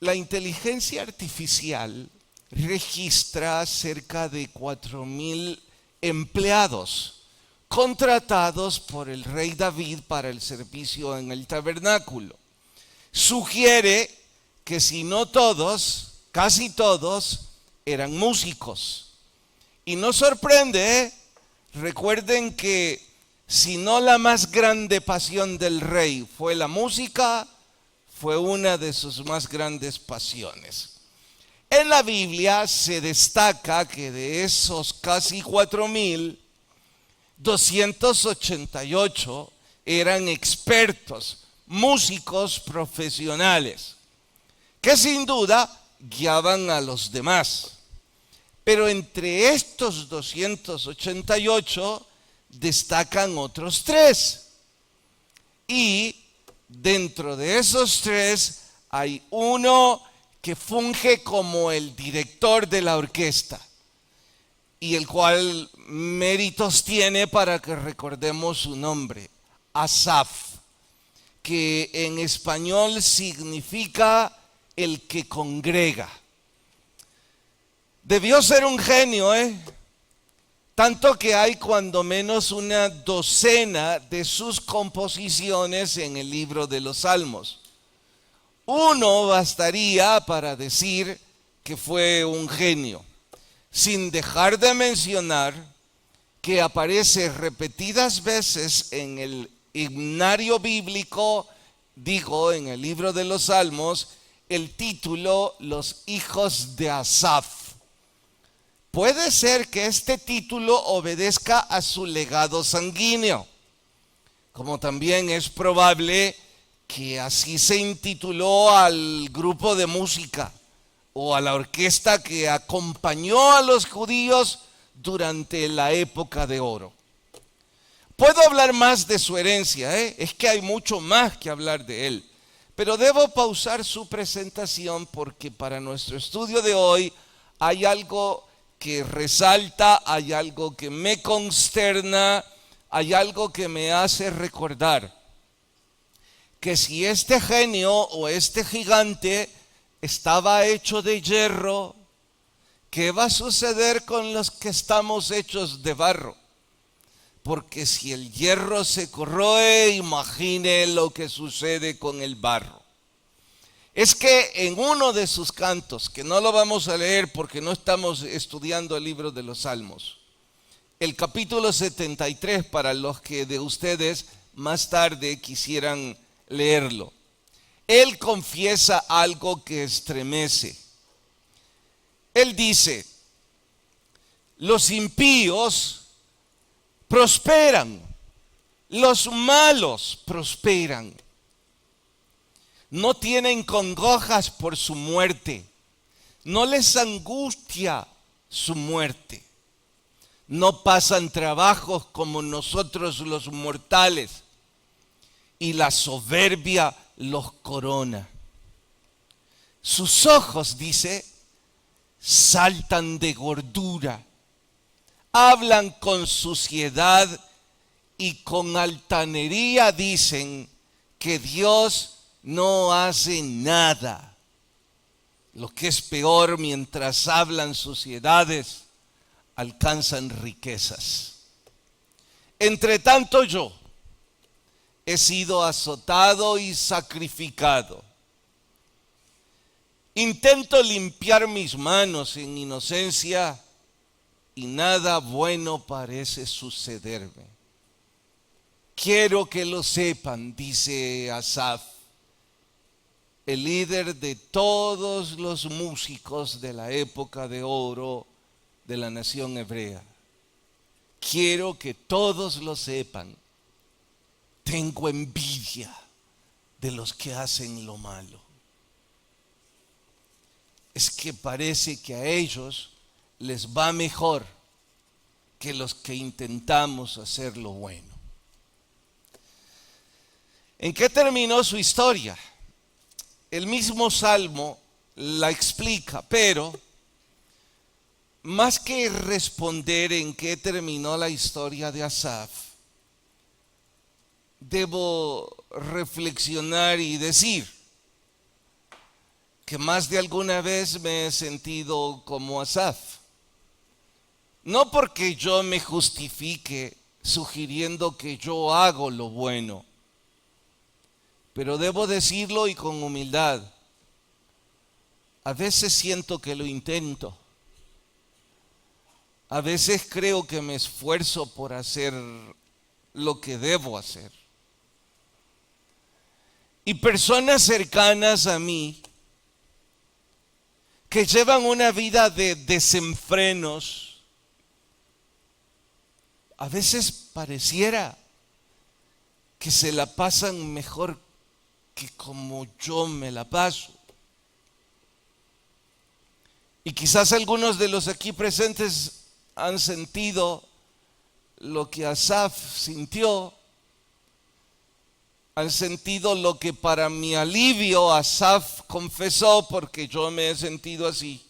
La inteligencia artificial registra cerca de 4,000 empleados contratados por el rey David para el servicio en el tabernáculo. Sugiere que si no todos, casi todos, eran músicos. Y no sorprende, ¿eh? Recuerden que si no la más grande pasión del rey fue la música, fue una de sus más grandes pasiones. En la Biblia se destaca que de esos casi 4,000, 288 eran expertos, músicos profesionales, que sin duda guiaban a los demás. Pero entre estos 288 destacan otros 3. Y dentro de esos 3 hay uno que funge como el director de la orquesta y el cual méritos tiene para que recordemos su nombre, Asaf, que en español significa el que congrega. Debió ser un genio, tanto que hay cuando menos una docena de sus composiciones en el libro de los Salmos. Uno bastaría para decir que fue un genio, sin dejar de mencionar que aparece repetidas veces en el himnario bíblico, en el libro de los Salmos, el título Los hijos de Asaf. Puede ser que este título obedezca a su legado sanguíneo, como también es probable que así se intituló al grupo de música o a la orquesta que acompañó a los judíos durante la época de oro. Puedo hablar más de su herencia, es que hay mucho más que hablar de él, pero debo pausar su presentación porque para nuestro estudio de hoy hay algo que resalta, hay algo que me consterna, hay algo que me hace recordar que si este genio o este gigante estaba hecho de hierro, ¿qué va a suceder con los que estamos hechos de barro? Porque si el hierro se corroe, imagine lo que sucede con el barro. Es que en uno de sus cantos, que no lo vamos a leer porque no estamos estudiando el libro de los Salmos, el capítulo 73 para los que de ustedes más tarde quisieran leerlo, él confiesa algo que estremece. Él dice: los impíos prosperan, los malos prosperan. No tienen congojas por su muerte, no les angustia su muerte. No pasan trabajos como nosotros los mortales, y la soberbia los corona. Sus ojos, dice, saltan de gordura, hablan con suciedad y con altanería dicen que Dios no hace nada. Lo que es peor, mientras hablan suciedades, alcanzan riquezas. Entre tanto yo he sido azotado y sacrificado. Intento limpiar mis manos en inocencia y nada bueno parece sucederme. Quiero que lo sepan, dice Asaf, el líder de todos los músicos de la época de oro de la nación hebrea. Quiero que todos lo sepan. Tengo envidia de los que hacen lo malo. Es que parece que a ellos les va mejor que los que intentamos hacer lo bueno. ¿En qué terminó su historia? El mismo Salmo la explica, pero más que responder en qué terminó la historia de Asaf, debo reflexionar y decir que más de alguna vez me he sentido como Asaf. No porque yo me justifique sugiriendo que yo hago lo bueno, pero debo decirlo y con humildad. A veces siento que lo intento. A veces creo que me esfuerzo por hacer lo que debo hacer. Y personas cercanas a mí que llevan una vida de desenfrenos, a veces pareciera que se la pasan mejor que como yo me la paso. Y quizás algunos de los aquí presentes han sentido lo que Asaf sintió, han sentido lo que para mi alivio Asaf confesó, porque yo me he sentido así.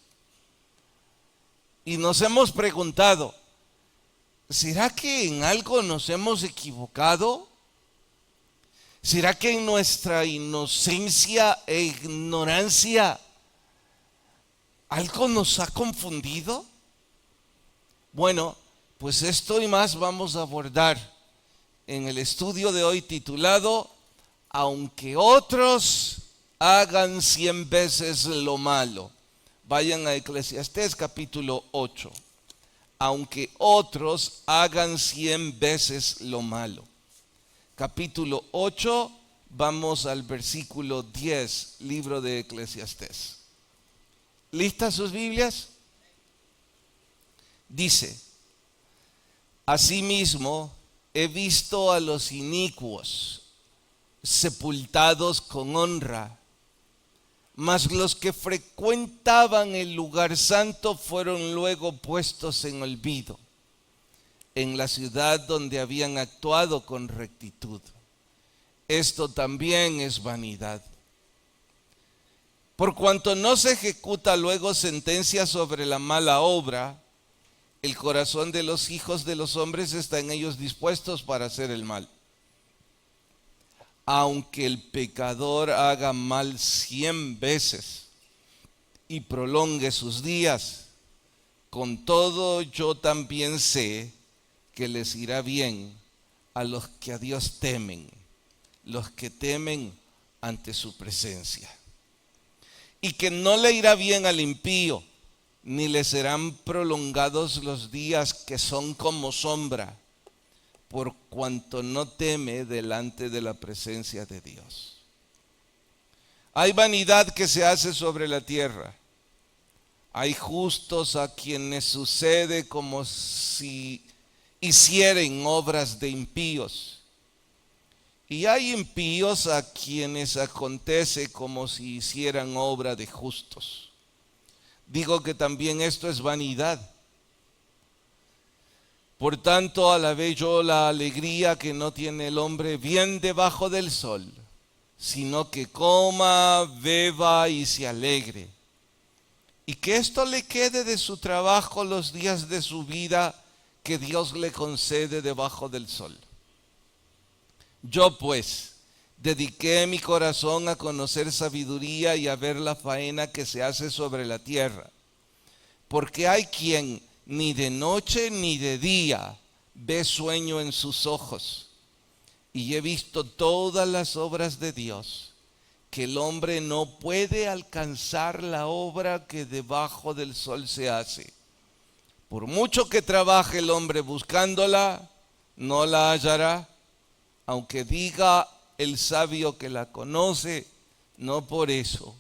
Y nos hemos preguntado, ¿será que en algo nos hemos equivocado? ¿Será que en nuestra inocencia e ignorancia algo nos ha confundido? Bueno, pues esto y más vamos a abordar en el estudio de hoy titulado Aunque otros hagan 100 veces lo malo. Vayan a Eclesiastés capítulo 8. Aunque otros hagan 100 veces lo malo. Capítulo 8, vamos al versículo 10, libro de Eclesiastés. ¿Listas sus Biblias? Dice: Asimismo, he visto a los inicuos sepultados con honra, mas los que frecuentaban el lugar santo fueron luego puestos en olvido, en la ciudad donde habían actuado con rectitud. Esto también es vanidad. Por cuanto no se ejecuta luego sentencia sobre la mala obra, el corazón de los hijos de los hombres está en ellos dispuestos para hacer el mal. Aunque el pecador haga mal 100 veces y prolongue sus días, con todo yo también sé que les irá bien a los que a Dios temen, los que temen ante su presencia. Y que no le irá bien al impío, ni le serán prolongados los días que son como sombra, por cuanto no teme delante de la presencia de Dios. Hay vanidad que se hace sobre la tierra. Hay justos a quienes sucede como si hicieren obras de impíos. Y hay impíos a quienes acontece como si hicieran obra de justos. Digo que también esto es vanidad. Por tanto, alabé yo la alegría que no tiene el hombre bien debajo del sol, sino que coma, beba y se alegre. Y que esto le quede de su trabajo los días de su vida que Dios le concede debajo del sol. Yo pues dediqué mi corazón a conocer sabiduría y a ver la faena que se hace sobre la tierra. Porque hay quien ni de noche ni de día ve sueño en sus ojos. Y he visto todas las obras de Dios, que el hombre no puede alcanzar la obra que debajo del sol se hace. Por mucho que trabaje el hombre buscándola, no la hallará. Aunque diga el sabio que la conoce, no por eso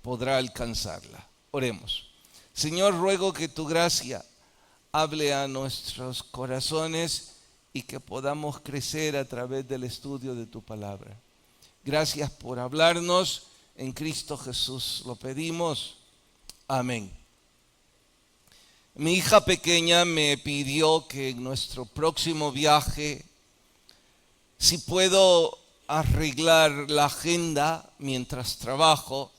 podrá alcanzarla. Oremos. Señor, ruego que tu gracia hable a nuestros corazones y que podamos crecer a través del estudio de tu palabra. Gracias por hablarnos. En Cristo Jesús lo pedimos. Amén. Mi hija pequeña me pidió que en nuestro próximo viaje, si puedo arreglar la agenda mientras trabajo,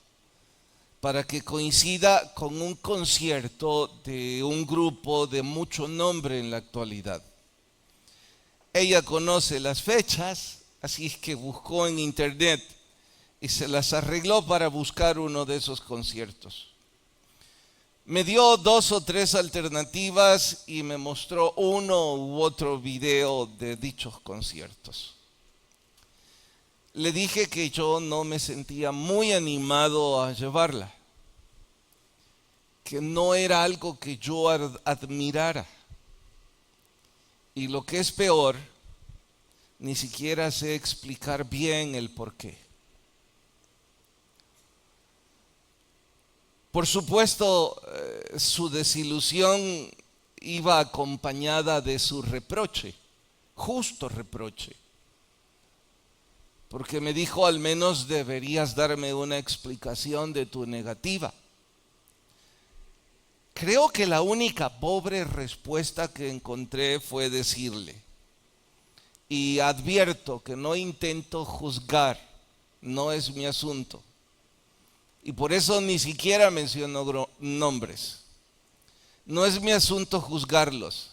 para que coincida con un concierto de un grupo de mucho nombre en la actualidad. Ella conoce las fechas, así es que buscó en internet y se las arregló para buscar uno de esos conciertos. Me dio 2 o 3 alternativas y me mostró uno u otro video de dichos conciertos. Le dije que yo no me sentía muy animado a llevarla, que no era algo que yo admirara. Y lo que es peor, ni siquiera sé explicar bien el porqué. Por supuesto, su desilusión iba acompañada de su reproche, justo reproche. Porque me dijo, al menos deberías darme una explicación de tu negativa. Creo que la única pobre respuesta que encontré fue decirle, y advierto que no intento juzgar, no es mi asunto. Y por eso ni siquiera menciono nombres. No es mi asunto juzgarlos.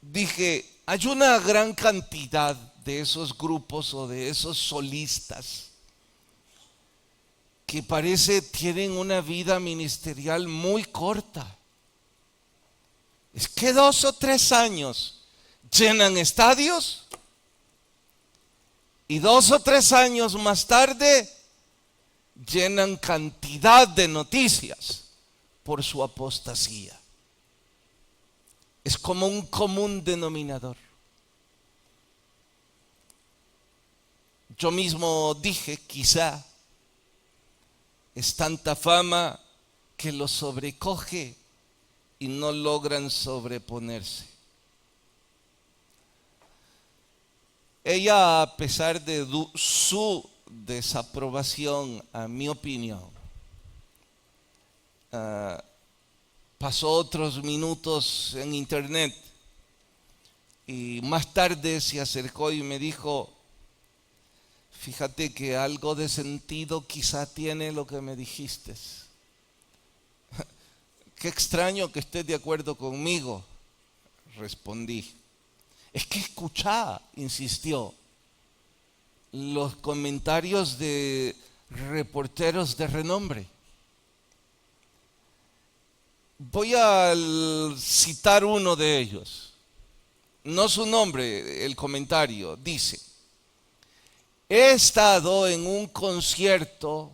Dije, hay una gran cantidad de esos grupos o de esos solistas que parece tienen una vida ministerial muy corta. Es que 2 o 3 años llenan estadios y 2 o 3 años más tarde llenan cantidad de noticias por su apostasía. Es como un común denominador. Yo mismo dije, quizá es tanta fama que los sobrecoge y no logran sobreponerse. Ella, a pesar de su desaprobación a mi opinión, pasó otros minutos en internet y más tarde se acercó y me dijo, fíjate que algo de sentido quizá tiene lo que me dijiste. Qué extraño que estés de acuerdo conmigo, respondí. Es que escuchá, insistió, los comentarios de reporteros de renombre. Voy a citar uno de ellos. No su nombre, el comentario. Dice, he estado en un concierto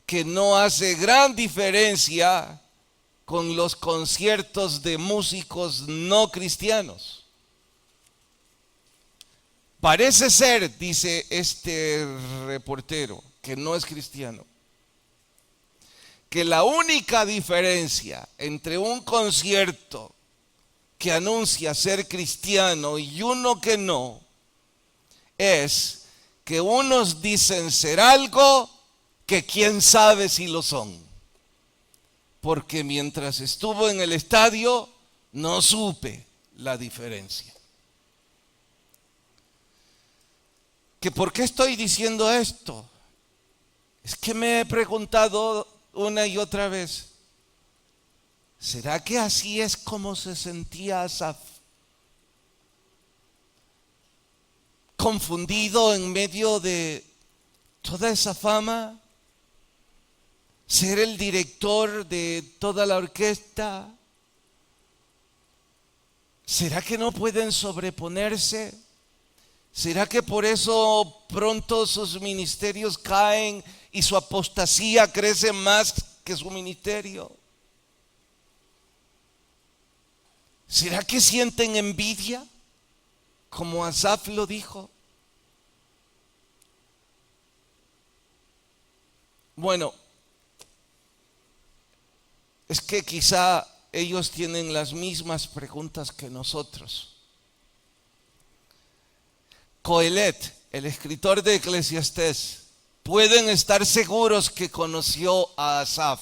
que no hace gran diferencia con los conciertos de músicos no cristianos. Parece ser, dice este reportero, que no es cristiano, que la única diferencia entre un concierto que anuncia ser cristiano y uno que no, es que unos dicen ser algo que quién sabe si lo son. Porque mientras estuvo en el estadio, no supe la diferencia. ¿Que por qué estoy diciendo esto? Es que me he preguntado una y otra vez, ¿será que así es como se sentía Asaf? Confundido en medio de toda esa fama, ser el director de toda la orquesta. ¿Será que no pueden sobreponerse? ¿Será que por eso pronto sus ministerios caen y su apostasía crece más que su ministerio? ¿Será que sienten envidia, como Asaf lo dijo? Bueno, es que quizá ellos tienen las mismas preguntas que nosotros. Coelet, el escritor de Eclesiastés, pueden estar seguros que conoció a Asaf.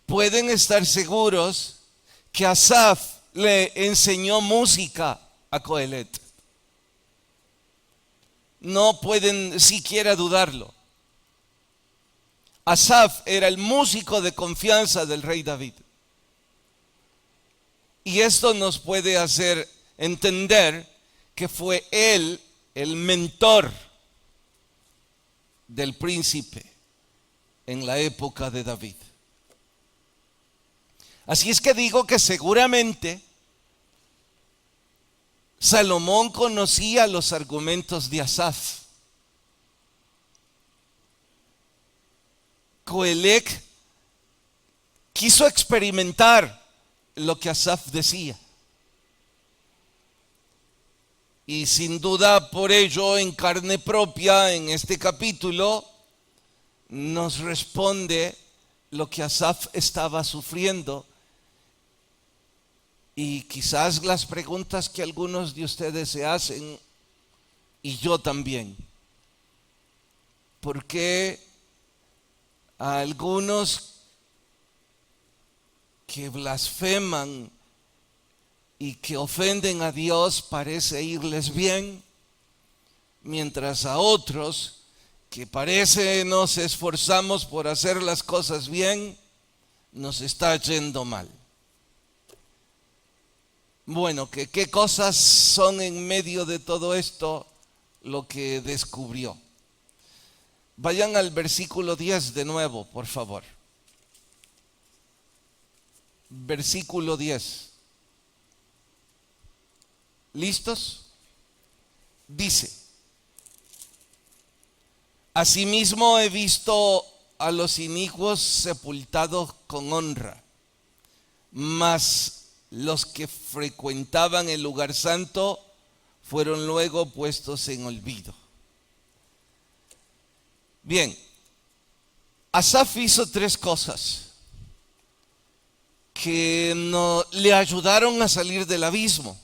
Pueden estar seguros que Asaf le enseñó música a Coelet. No pueden siquiera dudarlo. Asaf era el músico de confianza del rey David. Y esto nos puede hacer entender que fue él el mentor del príncipe en la época de David. Así es que digo que seguramente Salomón conocía los argumentos de Asaf. Coelec quiso experimentar lo que Asaf decía. Y sin duda por ello, en carne propia, en este capítulo, nos responde lo que Asaf estaba sufriendo. Y quizás las preguntas que algunos de ustedes se hacen, y yo también. ¿Por qué a algunos que blasfeman y que ofenden a Dios parece irles bien, mientras a otros que parece nos esforzamos por hacer las cosas bien, nos está yendo mal? Bueno, ¿qué cosas son en medio de todo esto lo que descubrió? Vayan al versículo 10 de nuevo, por favor. Versículo 10. ¿Listos? Dice: asimismo he visto a los inicuos sepultados con honra, mas los que frecuentaban el lugar santo fueron luego puestos en olvido. Bien, Asaf hizo tres cosas que no le ayudaron a salir del abismo.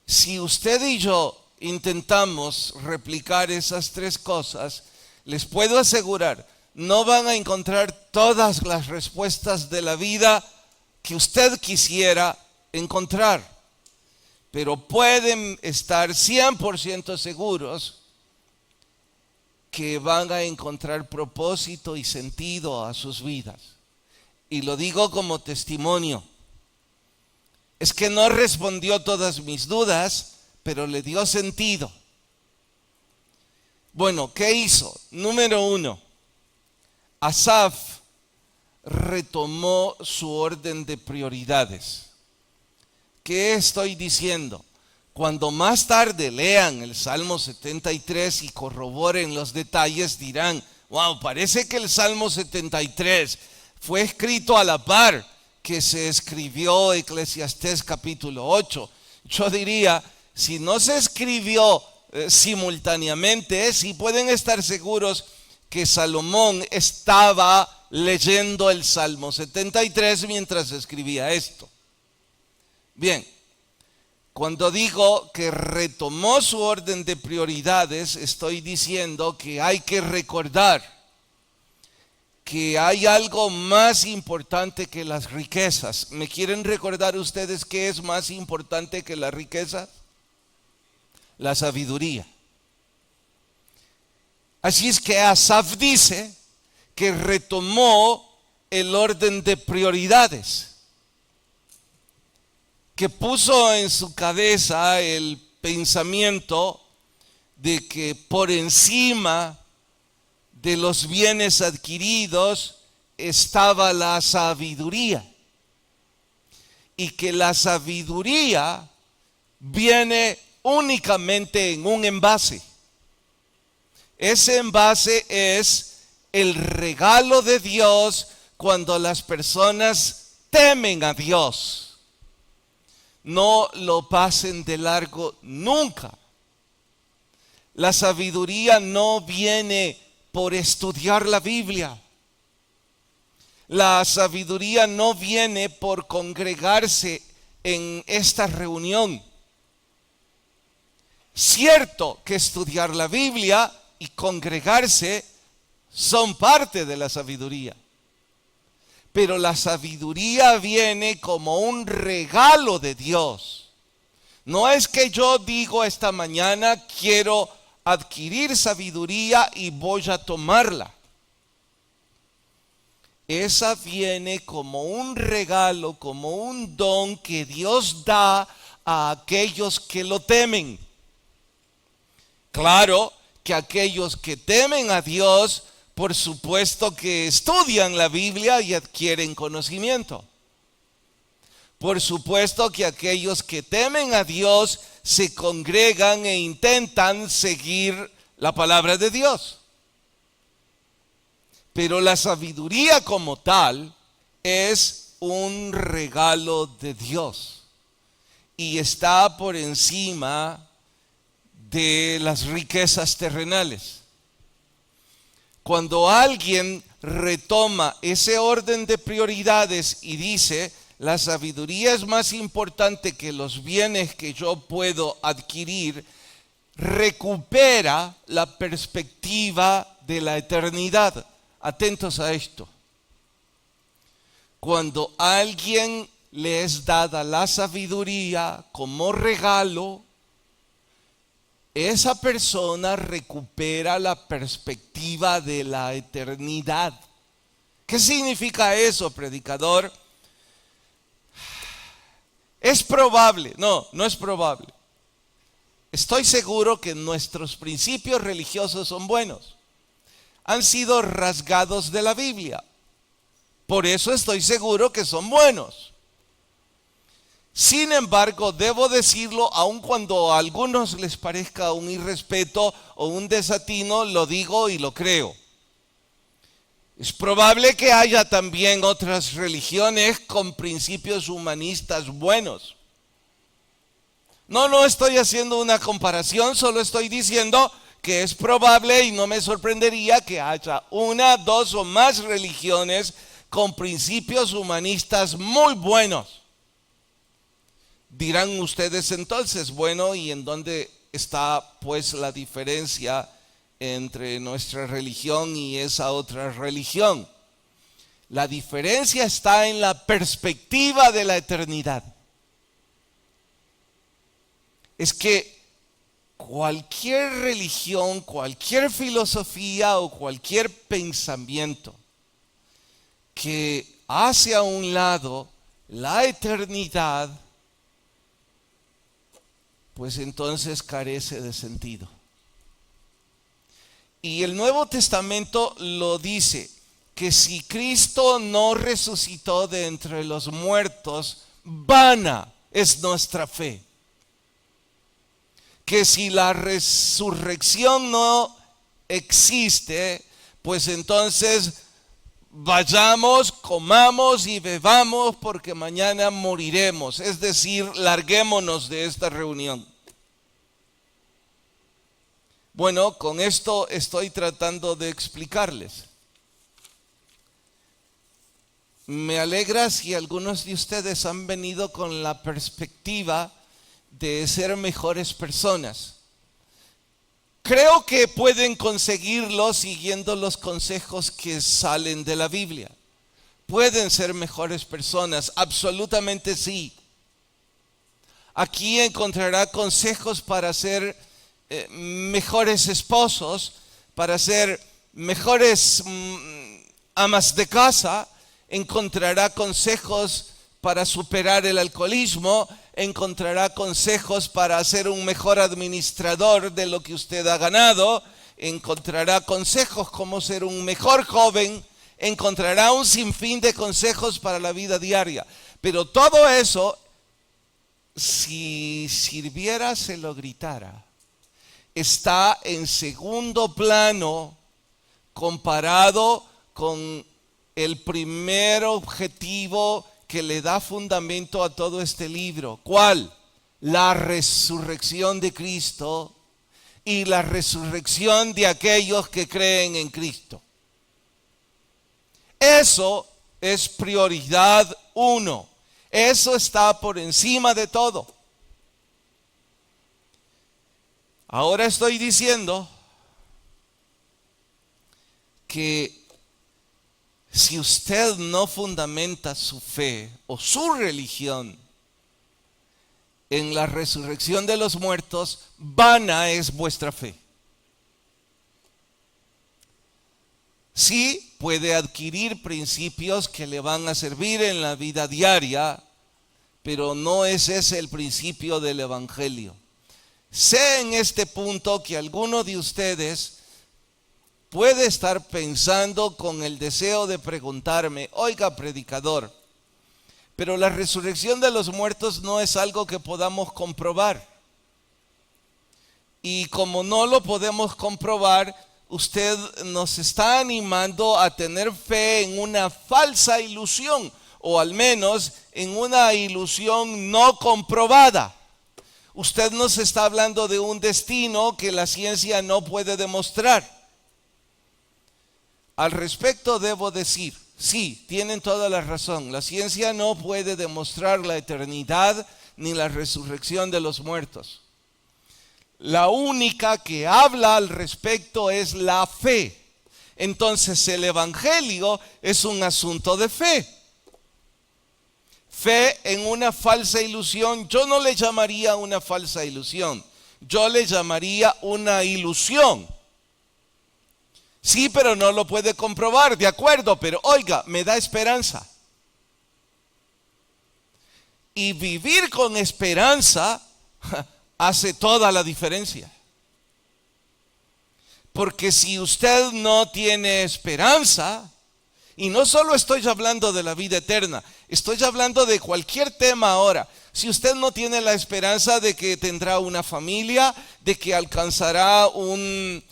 Si usted y yo intentamos replicar esas tres cosas, les puedo asegurar, no van a encontrar todas las respuestas de la vida que usted quisiera encontrar, pero pueden estar 100% seguros que van a encontrar propósito y sentido a sus vidas. Y lo digo como testimonio. Es que no respondió todas mis dudas, pero le dio sentido. Bueno, ¿qué hizo? Número 1. Asaf retomó su orden de prioridades. ¿Qué estoy diciendo? Cuando más tarde lean el Salmo 73 y corroboren los detalles, dirán: wow, parece que el Salmo 73 fue escrito a la par que se escribió Eclesiastés capítulo 8. Yo diría, si no se escribió simultáneamente, sí pueden estar seguros que Salomón estaba leyendo el Salmo 73 mientras escribía esto. Bien, cuando digo que retomó su orden de prioridades, estoy diciendo que hay que recordar que hay algo más importante que las riquezas. ¿Me quieren recordar ustedes qué es más importante que la riqueza? La sabiduría. Así es que Asaf dice que retomó el orden de prioridades, que puso en su cabeza el pensamiento de que por encima de los bienes adquiridos estaba la sabiduría, y que la sabiduría viene únicamente en un envase. Ese envase es el regalo de Dios cuando las personas temen a Dios. No lo pasen de largo nunca. La sabiduría no viene por estudiar la Biblia. La sabiduría no viene por congregarse en esta reunión. Cierto que estudiar la Biblia y congregarse son parte de la sabiduría, pero la sabiduría viene como un regalo de Dios. No es que yo digo esta mañana quiero adquirir sabiduría y voy a tomarla. Esa viene como un regalo, como un don que Dios da a aquellos que lo temen. Claro que aquellos que temen a Dios, por supuesto que estudian la Biblia y adquieren conocimiento. Por supuesto que aquellos que temen a Dios se congregan e intentan seguir la palabra de Dios. Pero la sabiduría como tal es un regalo de Dios y está por encima de las riquezas terrenales. Cuando alguien retoma ese orden de prioridades y dice, la sabiduría es más importante que los bienes que yo puedo adquirir, recupera la perspectiva de la eternidad. Atentos a esto. Cuando a alguien le es dada la sabiduría como regalo, esa persona recupera la perspectiva de la eternidad. ¿Qué significa eso, predicador? Es probable, no es probable. Estoy seguro que nuestros principios religiosos son buenos. Han sido rasgados de la Biblia. Por eso estoy seguro que son buenos. Sin embargo, debo decirlo, aun cuando a algunos les parezca un irrespeto o un desatino, lo digo y lo creo. Es probable que haya también otras religiones con principios humanistas buenos. No estoy haciendo una comparación, solo estoy diciendo que es probable y no me sorprendería que haya una, dos o más religiones con principios humanistas muy buenos. Dirán ustedes entonces, bueno, ¿y en dónde está pues la diferencia entre nuestra religión y esa otra religión? La diferencia está en la perspectiva de la eternidad. Es que cualquier religión, cualquier filosofía o cualquier pensamiento que hace a un lado la eternidad, pues entonces carece de sentido. Y el Nuevo Testamento lo dice, que si Cristo no resucitó de entre los muertos, vana es nuestra fe. Que si la resurrección no existe, pues entonces vayamos, comamos y bebamos porque mañana moriremos. Es decir, larguémonos de esta reunión. Bueno, con esto estoy tratando de explicarles. Me alegra si algunos de ustedes han venido con la perspectiva de ser mejores personas. Creo que pueden conseguirlo siguiendo los consejos que salen de la Biblia. Pueden ser mejores personas, absolutamente sí. Aquí encontrará consejos para ser mejores esposos, para ser mejores amas de casa. Encontrará consejos para superar el alcoholismo, encontrará consejos para ser un mejor administrador de lo que usted ha ganado, encontrará consejos como ser un mejor joven, encontrará un sinfín de consejos para la vida diaria. Pero todo eso, si sirviera, se lo gritara. Está en segundo plano comparado con el primer objetivo que le da fundamento a todo este libro. ¿Cuál? La resurrección de Cristo y la resurrección de aquellos que creen en Cristo. Eso es prioridad uno. Eso está por encima de todo. Ahora estoy diciendo que si usted no fundamenta su fe o su religión en la resurrección de los muertos, vana es vuestra fe. Sí, puede adquirir principios que le van a servir en la vida diaria, pero no es ese el principio del Evangelio. Sé en este punto que alguno de ustedes puede estar pensando con el deseo de preguntarme: oiga, predicador, pero la resurrección de los muertos no es algo que podamos comprobar. Y como no lo podemos comprobar, usted nos está animando a tener fe en una falsa ilusión, o al menos en una ilusión no comprobada. Usted nos está hablando de un destino que la ciencia no puede demostrar. Al respecto debo decir, sí, tienen toda la razón. La ciencia no puede demostrar la eternidad ni la resurrección de los muertos. La única que habla al respecto es la fe. Entonces el Evangelio es un asunto de fe. Fe en una falsa ilusión, yo no le llamaría una falsa ilusión, yo le llamaría una ilusión. Sí, pero no lo puede comprobar, de acuerdo, pero oiga, me da esperanza. Y vivir con esperanza hace toda la diferencia. Porque si usted no tiene esperanza, y no solo estoy hablando de la vida eterna, estoy hablando de cualquier tema ahora. Si usted no tiene la esperanza de que tendrá una familia, de que alcanzará un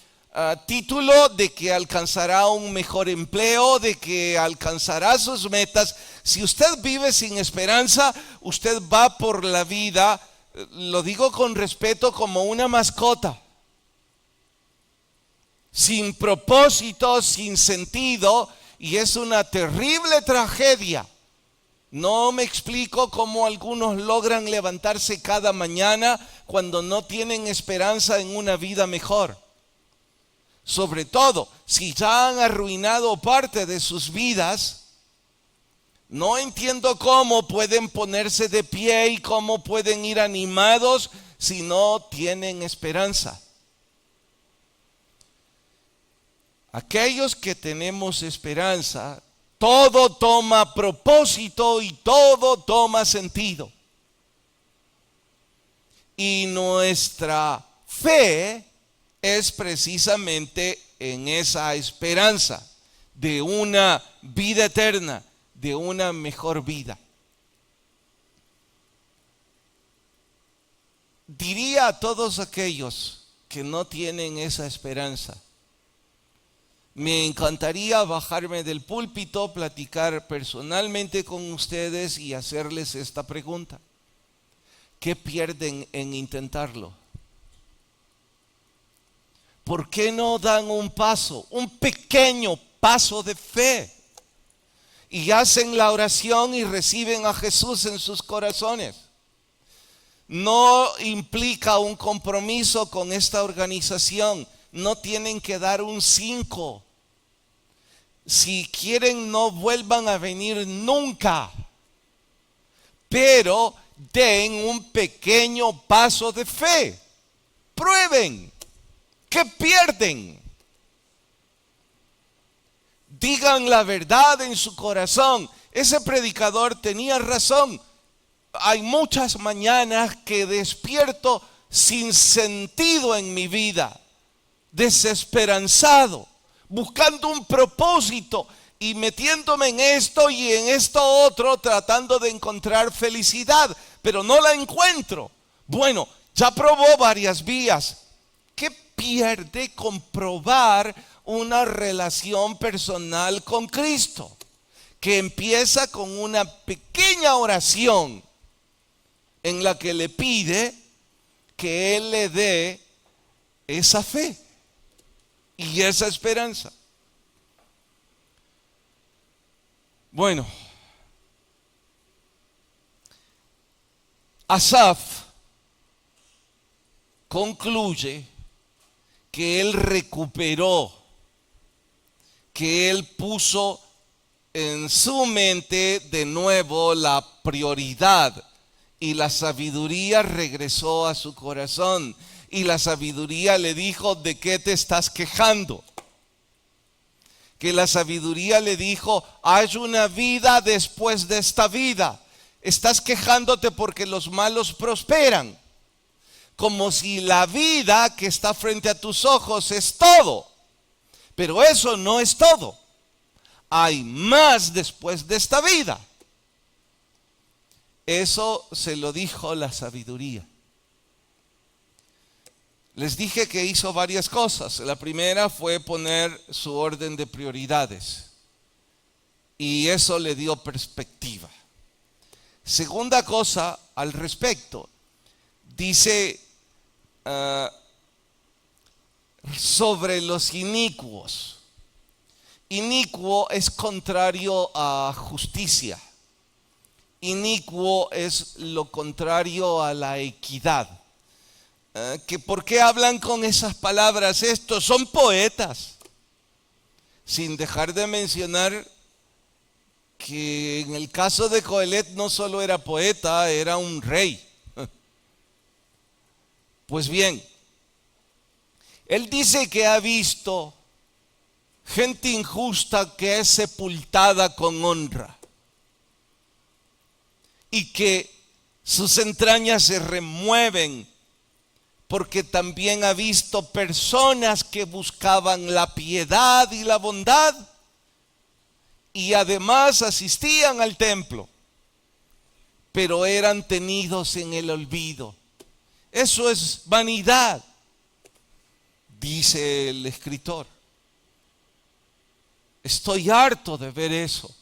título, de que alcanzará un mejor empleo, de que alcanzará sus metas, si usted vive sin esperanza, usted va por la vida, lo digo con respeto, como una mascota. Sin propósito, sin sentido, y es una terrible tragedia. No me explico cómo algunos logran levantarse cada mañana cuando no tienen esperanza en una vida mejor. Sobre todo, si ya han arruinado parte de sus vidas, no entiendo cómo pueden ponerse de pie y cómo pueden ir animados si no tienen esperanza. Aquellos que tenemos esperanza, todo toma propósito y todo toma sentido. Y nuestra fe es precisamente en esa esperanza de una vida eterna, de una mejor vida. Diría a todos aquellos que no tienen esa esperanza: me encantaría bajarme del púlpito, platicar personalmente con ustedes y hacerles esta pregunta: ¿qué pierden en intentarlo? ¿Por qué no dan un paso, un pequeño paso de fe? Y hacen la oración y reciben a Jesús en sus corazones. No implica un compromiso con esta organización. No tienen que dar un 5. Si quieren, no vuelvan a venir nunca. Pero den un pequeño paso de fe. Prueben. ¿Qué pierden? Digan la verdad en su corazón. Ese predicador tenía razón. Hay muchas mañanas que despierto sin sentido en mi vida, desesperanzado, buscando un propósito y metiéndome en esto y en esto otro, tratando de encontrar felicidad, pero no la encuentro. Bueno, ya probó varias vías. ¿Qué pierde comprobar una relación personal con Cristo? Que empieza con una pequeña oración en la que le pide que Él le dé esa fe y esa esperanza. Bueno, Asaf concluye que él recuperó, que él puso en su mente de nuevo la prioridad, y la sabiduría regresó a su corazón, y la sabiduría le dijo: ¿de qué te estás quejando? Que la sabiduría le dijo: hay una vida después de esta vida. estás quejándote porque los malos prosperan, como si la vida que está frente a tus ojos es todo. Pero eso no es todo. Hay más después de esta vida. Eso se lo dijo la sabiduría. Les dije que hizo varias cosas. La primera fue poner su orden de prioridades. Y eso le dio perspectiva. Segunda cosa al respecto. Dice sobre los inicuos. Inicuo es contrario a justicia. Inicuo es lo contrario a la equidad. Que ¿por qué hablan con esas palabras estos? Son poetas. Sin dejar de mencionar que en el caso de Coelet no solo era poeta, era un rey. Pues bien, él dice que ha visto gente injusta que es sepultada con honra y que sus entrañas se remueven, porque también ha visto personas que buscaban la piedad y la bondad y además asistían al templo, pero eran tenidos en el olvido. Eso es vanidad, dice el escritor. Estoy harto de ver eso.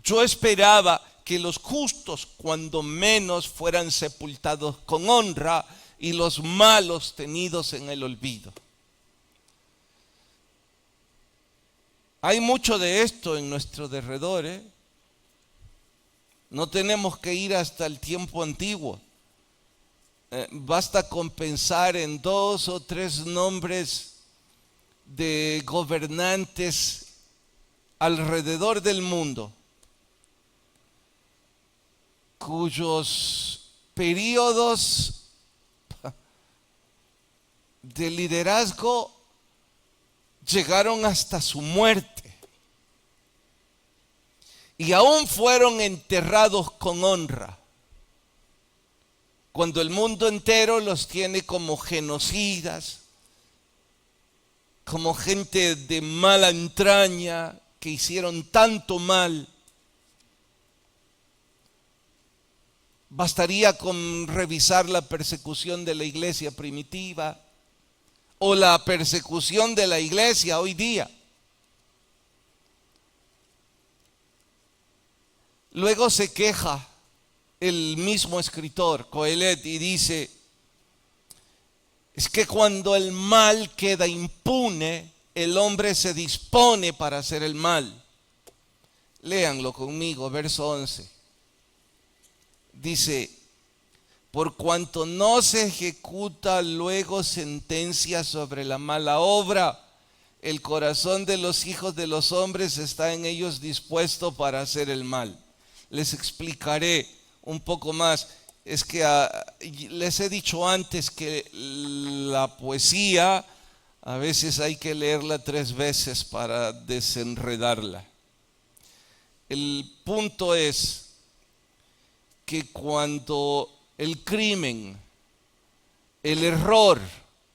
Yo esperaba que los justos, cuando menos, fueran sepultados con honra y los malos tenidos en el olvido. Hay mucho de esto en nuestro derredor, ¿eh? No tenemos que ir hasta el tiempo antiguo. Basta con pensar en 2 o 3 nombres de gobernantes alrededor del mundo cuyos periodos de liderazgo llegaron hasta su muerte y aún fueron enterrados con honra, cuando el mundo entero los tiene como genocidas, como gente de mala entraña que hicieron tanto mal. Bastaría con revisar la persecución de la iglesia primitiva o la persecución de la iglesia hoy día. Luego se queja el mismo escritor, Coelet, y dice, es que cuando el mal queda impune, el hombre se dispone para hacer el mal. Léanlo conmigo, verso 11. Dice, por cuanto no se ejecuta luego sentencia sobre la mala obra, el corazón de los hijos de los hombres está en ellos dispuesto para hacer el mal. Les explicaré un poco más. Es que les he dicho antes que la poesía a veces hay que leerla 3 veces para desenredarla. El punto es que cuando el crimen, el error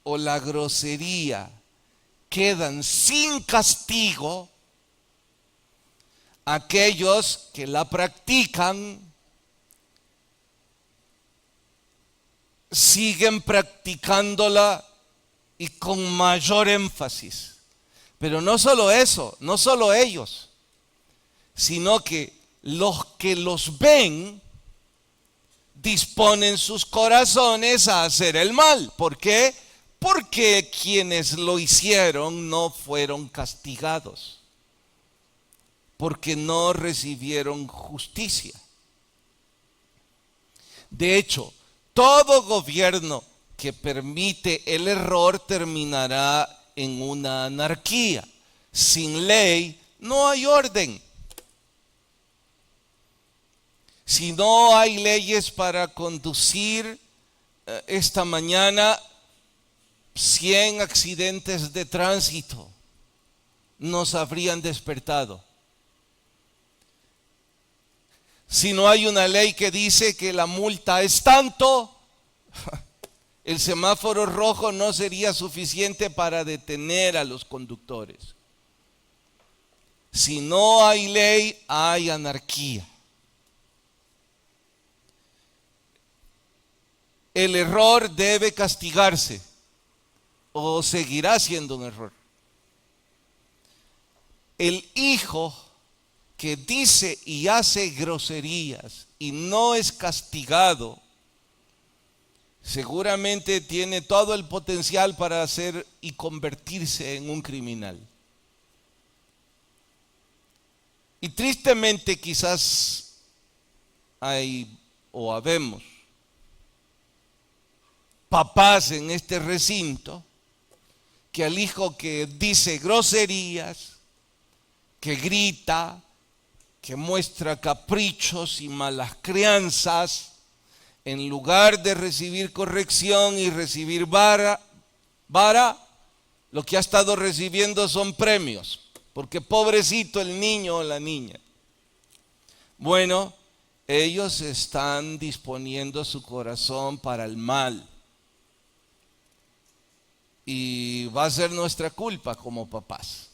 o la grosería quedan sin castigo, aquellos que la practican siguen practicándola y con mayor énfasis. Pero no solo eso, no solo ellos, sino que los ven disponen sus corazones a hacer el mal. ¿Por qué? Porque quienes lo hicieron no fueron castigados, porque no recibieron justicia. De hecho, todo gobierno que permite el error terminará en una anarquía. Sin ley no hay orden. Si no hay leyes para conducir, esta mañana 100 accidentes de tránsito nos habrían despertado. Si no hay una ley que dice que la multa es tanto, el semáforo rojo no sería suficiente para detener a los conductores. Si no hay ley, hay anarquía. El error debe castigarse o seguirá siendo un error. El hijo que dice y hace groserías y no es castigado, seguramente tiene todo el potencial para hacer y convertirse en un criminal. Y tristemente quizás hay o habemos papás en este recinto que al hijo que dice groserías, que grita, que muestra caprichos y malas crianzas, en lugar de recibir corrección y recibir vara, lo que ha estado recibiendo son premios, porque pobrecito el niño o la niña. Bueno, ellos están disponiendo su corazón para el mal. Y va a ser nuestra culpa como papás.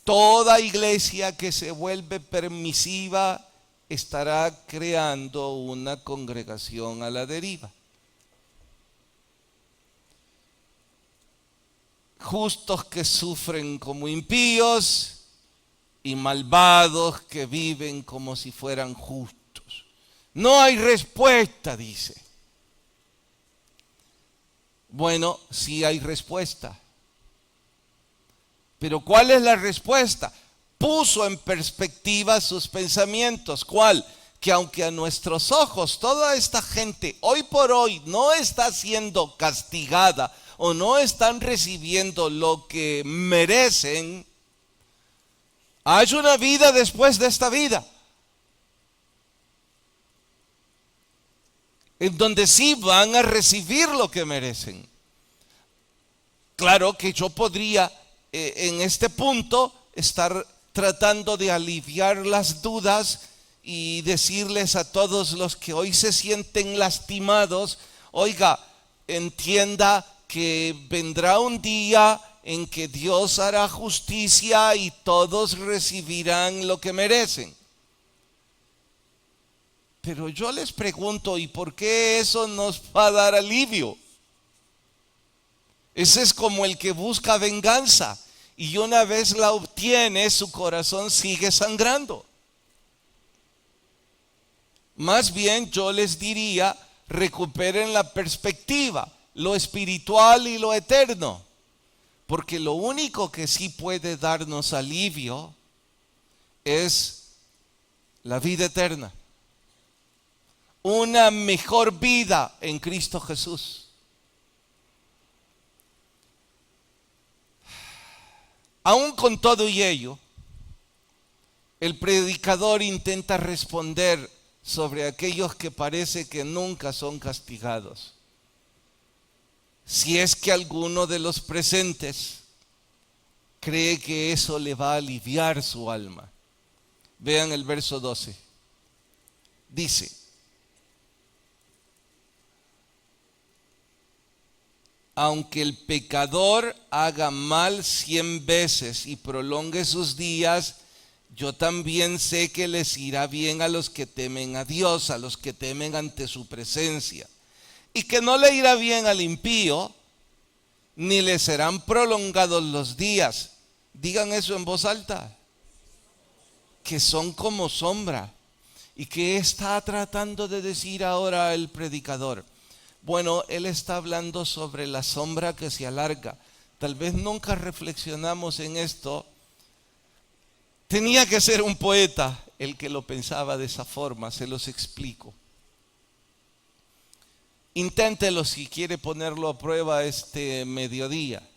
Toda iglesia que se vuelve permisiva estará creando una congregación a la deriva. Justos que sufren como impíos y malvados que viven como si fueran justos. No hay respuesta, dice. Bueno, sí hay respuesta. Pero ¿cuál es la respuesta? Puso en perspectiva sus pensamientos. ¿Cuál? Que aunque a nuestros ojos toda esta gente hoy por hoy no está siendo castigada o no están recibiendo lo que merecen, hay una vida después de esta vida, en donde sí van a recibir lo que merecen. Claro que yo podría en este punto estar tratando de aliviar las dudas y decirles a todos los que hoy se sienten lastimados, oiga, entienda que vendrá un día en que Dios hará justicia y todos recibirán lo que merecen. Pero yo les pregunto, ¿y por qué eso nos va a dar alivio? Ese es como el que busca venganza y una vez la obtiene, su corazón sigue sangrando. Más bien yo les diría, recuperen la perspectiva, lo espiritual y lo eterno, porque lo único que sí puede darnos alivio es la vida eterna. Una mejor vida en Cristo Jesús. Aún con todo y ello, el predicador intenta responder sobre aquellos que parece que nunca son castigados. Si es que alguno de los presentes cree que eso le va a aliviar su alma. Vean el verso 12. Dice: aunque el pecador haga mal 100 veces y prolongue sus días, yo también sé que les irá bien a los que temen a Dios, a los que temen ante su presencia. Y que no le irá bien al impío, ni le serán prolongados los días. Digan eso en voz alta. Que son como sombra. ¿Y qué está tratando de decir ahora el predicador? Bueno, él está hablando sobre la sombra que se alarga. Tal vez nunca reflexionamos en esto. Tenía que ser un poeta el que lo pensaba de esa forma, se los explico. Inténtelo si quiere ponerlo a prueba este mediodía.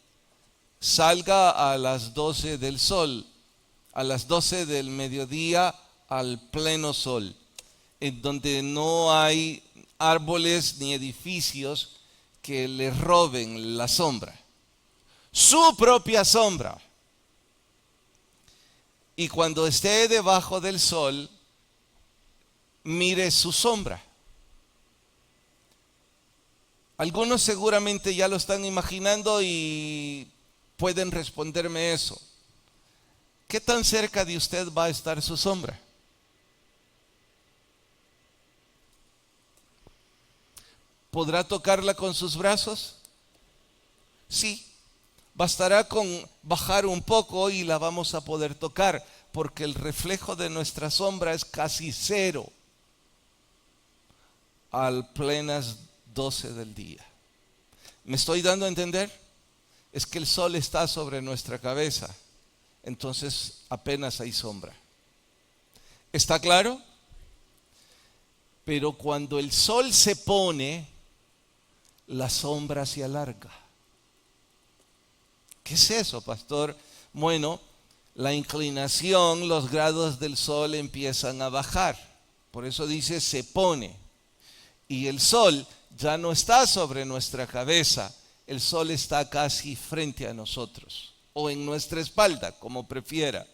Salga a las 12 del sol, a las 12 del mediodía al pleno sol, en donde no hay árboles ni edificios que le roben la sombra, su propia sombra. Y cuando esté debajo del sol, mire su sombra. Algunos seguramente ya lo están imaginando y pueden responderme eso. ¿Qué tan cerca de usted va a estar su sombra? ¿Podrá tocarla con sus brazos? Sí. Bastará con bajar un poco y la vamos a poder tocar, porque el reflejo de nuestra sombra es casi cero al plenas 12 del día. ¿Me estoy dando a entender? Es que el sol está sobre nuestra cabeza, entonces apenas hay sombra. ¿Está claro? Pero cuando el sol se pone, la sombra se alarga. ¿Qué es eso, pastor? Bueno, la inclinación, los grados del sol empiezan a bajar. Por eso dice se pone. Y el sol ya no está sobre nuestra cabeza. El sol está casi frente a nosotros o en nuestra espalda, como prefiera.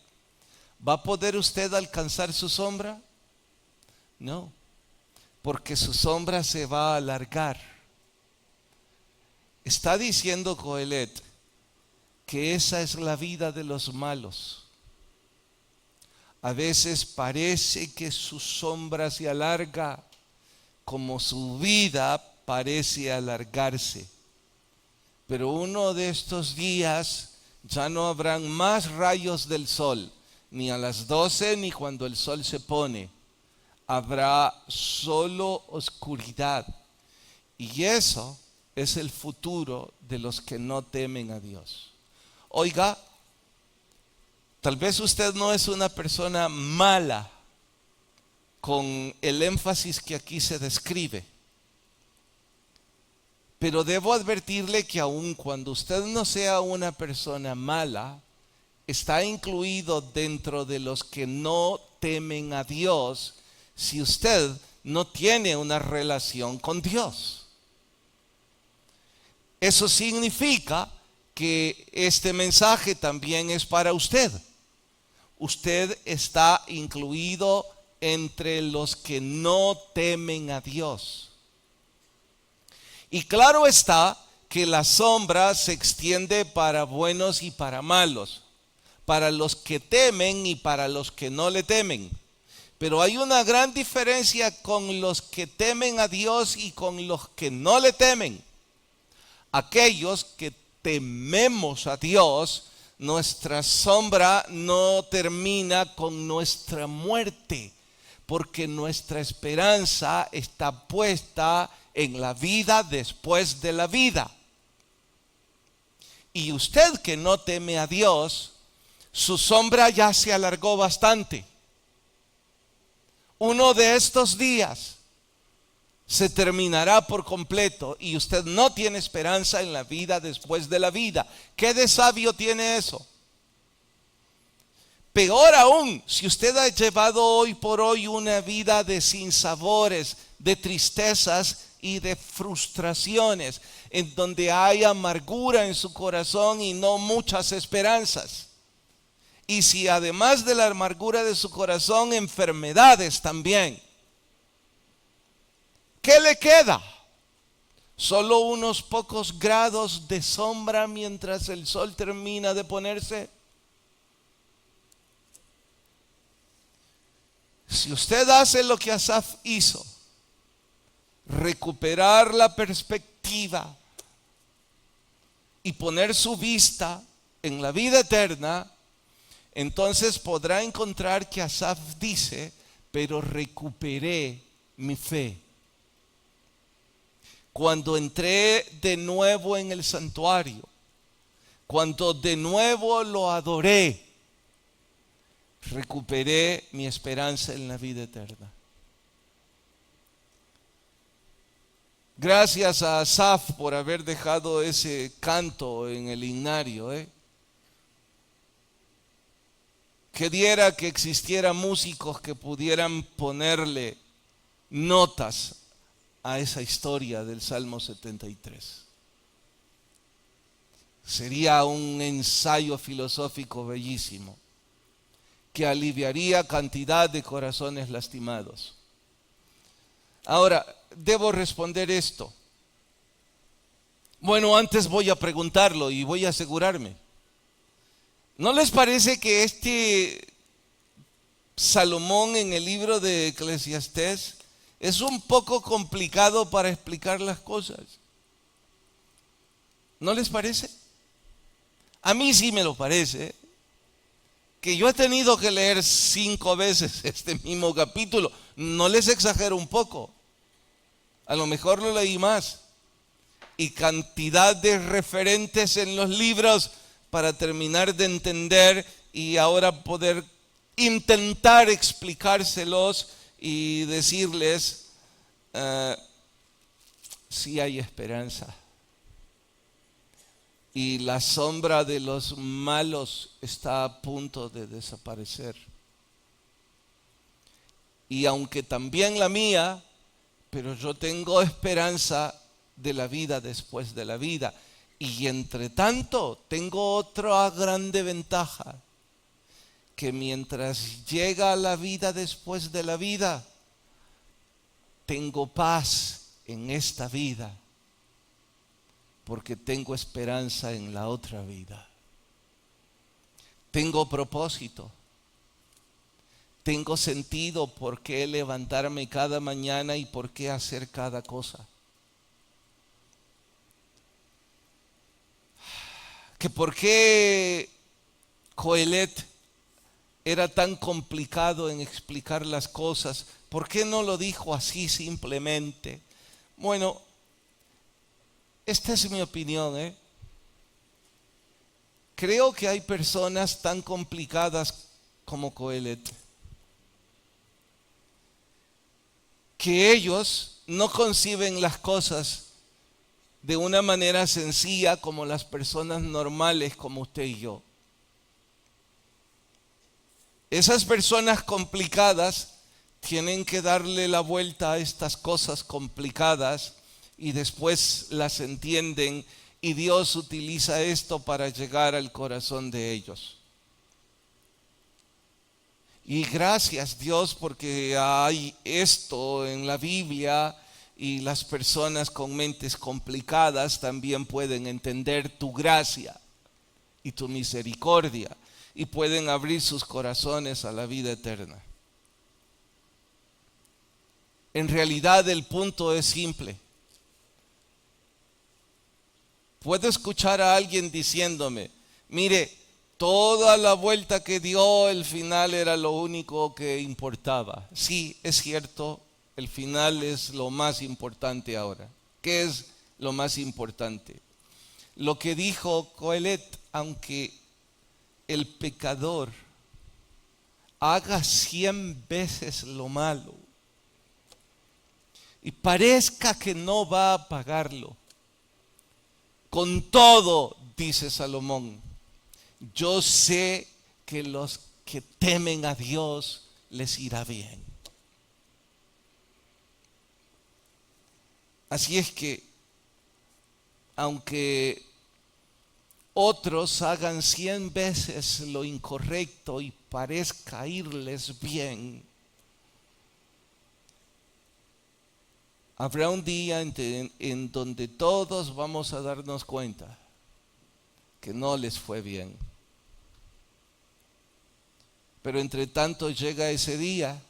¿Va a poder usted alcanzar su sombra? No, porque su sombra se va a alargar. Está diciendo Coelet que esa es la vida de los malos. A veces parece que su sombra se alarga, como su vida parece alargarse. Pero uno de estos días ya no habrán más rayos del sol, ni a las 12 ni cuando el sol se pone. Habrá solo oscuridad. Y eso es el futuro de los que no temen a Dios. Oiga, tal vez usted no es una persona mala con el énfasis que aquí se describe, pero debo advertirle que aun cuando usted no sea una persona mala, está incluido dentro de los que no temen a Dios si usted no tiene una relación con Dios. Eso significa que este mensaje también es para usted. Usted está incluido entre los que no temen a Dios. Y claro está que la sombra se extiende para buenos y para malos, para los que temen y para los que no le temen. Pero hay una gran diferencia con los que temen a Dios y con los que no le temen. Aquellos que tememos a Dios, nuestra sombra no termina con nuestra muerte, porque nuestra esperanza está puesta en la vida después de la vida. Y usted que no teme a Dios, su sombra ya se alargó bastante. Uno de estos días se terminará por completo y usted no tiene esperanza en la vida después de la vida. ¿Qué de sabio tiene eso? Peor aún, si usted ha llevado hoy por hoy una vida de sinsabores, de tristezas y de frustraciones, en donde hay amargura en su corazón y no muchas esperanzas. Y si además de la amargura de su corazón, enfermedades también. ¿Qué le queda? ¿Solo unos pocos grados de sombra mientras el sol termina de ponerse? Si usted hace lo que Asaf hizo, recuperar la perspectiva y poner su vista en la vida eterna, entonces podrá encontrar que Asaf dice, pero recuperé mi fe. Cuando entré de nuevo en el santuario, cuando de nuevo lo adoré, recuperé mi esperanza en la vida eterna. Gracias a Asaf por haber dejado ese canto en el himnario. Quisiera que existieran músicos que pudieran ponerle notas a esa historia del Salmo 73. Sería un ensayo filosófico bellísimo. que aliviaría cantidad de corazones lastimados. Ahora, debo responder esto. Bueno, antes voy a preguntarlo y voy a asegurarme. ¿No les parece que este Salomón en el libro de Eclesiastés es un poco complicado para explicar las cosas? ¿No les parece? A mí sí me lo parece. Que yo he tenido que leer 5 veces este mismo capítulo. No les exagero un poco. A lo mejor lo leí más. Y cantidad de referentes en los libros para terminar de entender y ahora poder intentar explicárselos y decirles si hay esperanza. Y la sombra de los malos está a punto de desaparecer. Y aunque también la mía, pero yo tengo esperanza de la vida después de la vida. Y entre tanto, tengo otra grande ventaja, que mientras llega la vida después de la vida, tengo paz en esta vida, porque tengo esperanza en la otra vida. Tengo propósito. Tengo sentido por qué levantarme cada mañana y por qué hacer cada cosa. Que por qué Coelet era tan complicado en explicar las cosas. ¿Por qué no lo dijo así simplemente? Bueno, esta es mi opinión, Creo que hay personas tan complicadas como Coelet, que ellos no conciben las cosas de una manera sencilla como las personas normales como usted y yo. Esas personas complicadas tienen que darle la vuelta a estas cosas complicadas y después las entienden, y Dios utiliza esto para llegar al corazón de ellos. Y gracias Dios porque hay esto en la Biblia, y las personas con mentes complicadas también pueden entender tu gracia y tu misericordia y pueden abrir sus corazones a la vida eterna. En realidad el punto es simple. Puedo escuchar a alguien diciéndome, mire, toda la vuelta que dio, el final era lo único que importaba. Sí, es cierto, el final es lo más importante ahora. ¿Qué es lo más importante? Lo que dijo Coelet: aunque el pecador haga 100 veces lo malo y parezca que no va a pagarlo, con todo, dice Salomón, yo sé que los que temen a Dios les irá bien. Así es que, aunque otros hagan 100 veces lo incorrecto y parezca irles bien, habrá un día en donde todos vamos a darnos cuenta que no les fue bien. Pero entre tanto llega ese día,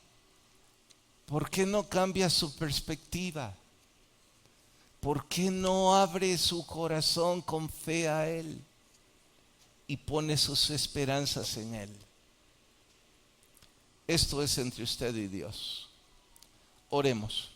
¿por qué no cambia su perspectiva? ¿Por qué no abre su corazón con fe a Él y pone sus esperanzas en Él? Esto es entre usted y Dios. Oremos.